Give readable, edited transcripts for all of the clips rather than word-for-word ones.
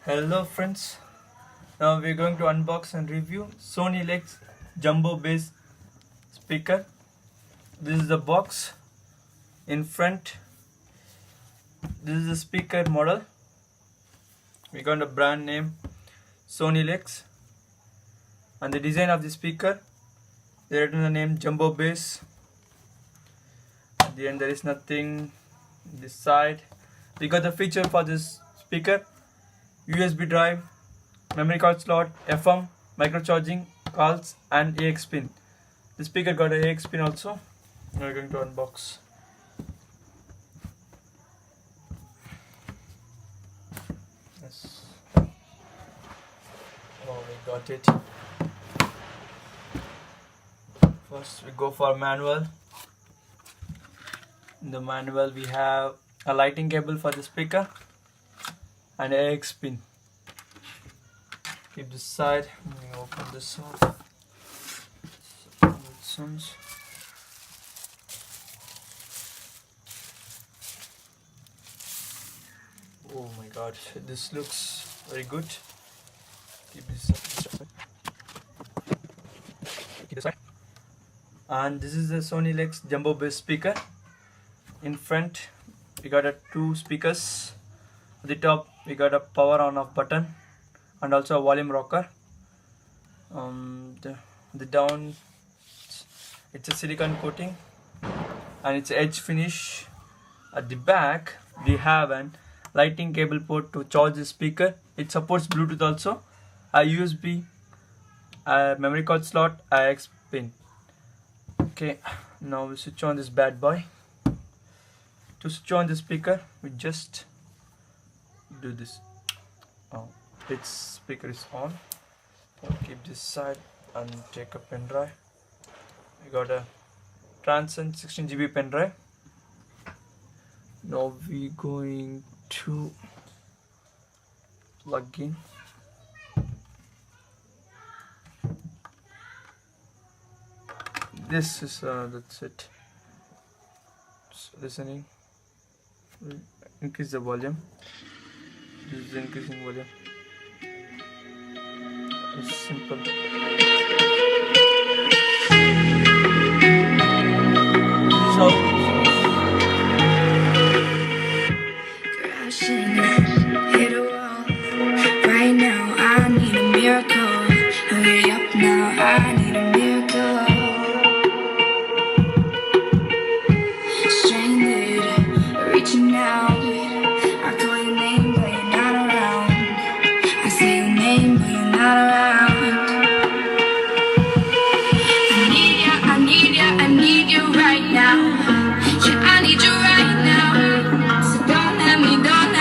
Hello friends, now we're going to unbox and review Sony Lex Jumbo Bass speaker. This is the box. In front, this is the speaker model. We got a brand name Sony Lex, and the design of the speaker, they written the name Jumbo Bass. At the end there is nothing. This side we got the feature for this speaker: USB drive, memory card slot, FM, micro charging, calls, and AX pin. The speaker got an AX pin also. Now we're going to unbox. Yes. Oh, we got it. First we go for manual. In the manual we have a lighting cable for the speaker and AX pin. Keep this side. Let me open this up. Oh my god, this looks very good. Keep this up. Keep this side. And this is the Sony Lex Jumbo Bass speaker. In front we got two speakers. At the top we got a power on off button and also a volume rocker. The down, it's a silicone coating and it's edge finish. At the back we have an lighting cable port to charge the speaker. It supports Bluetooth also, a USB, a memory card slot, a AX pin. Okay, now we switch on this bad boy. To switch on the speaker, we just do this. Oh, its speaker is on. I'll keep this side and take a pen drive. We got a Transcend 16 GB pen drive. Now we going to plug in. This is that's it. Just listening. We'll increase the volume. This is increasing volume. It's simple. So crashing, hit a wall. Right now I need a miracle. Hurry up now, I need a miracle. Stranded, reaching out. I call your name but you're not around. I say your name but you're not around. I need you right now. Yeah, I need you right now. So don't let me down. I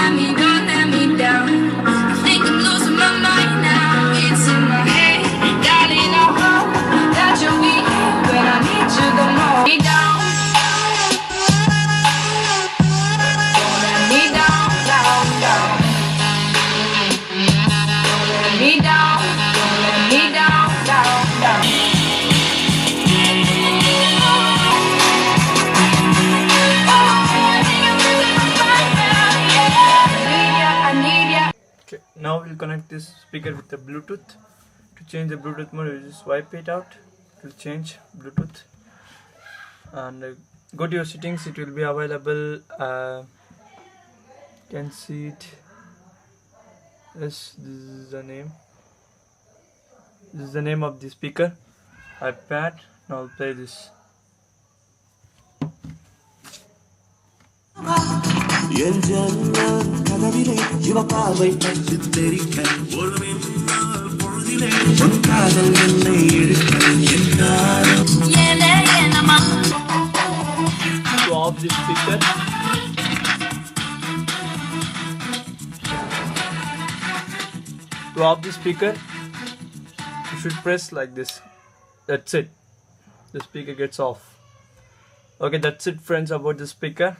think I'm losing my mind now. It's in my head, darling. I hope that you'll be here when I need you the most. Me down. Don't let me down. Don't let me down. okay, now we'll connect this speaker with the Bluetooth. To change the Bluetooth mode, you just swipe it out. It will change Bluetooth. And go to your settings. It will be available. You can see it. Yes, this is the name. This is the name of the speaker. iPad. Now I'll play this. என் ஜன்னல் கதவிலே யுவப்பாவை பட்டு தெரிக்க ஒரு மின்னல் பொழுதிலே உன் காதல் என்னை இழுக்க என்னாலும் To off the speaker, you should press like this. That's it. The speaker gets off. Okay, that's it friends about the speaker.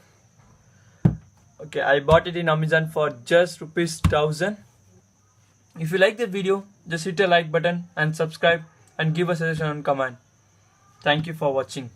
Okay, I bought it in Amazon for just ₹1000. If you like the video, just hit a like button and subscribe and give a suggestion on comment. Thank you for watching.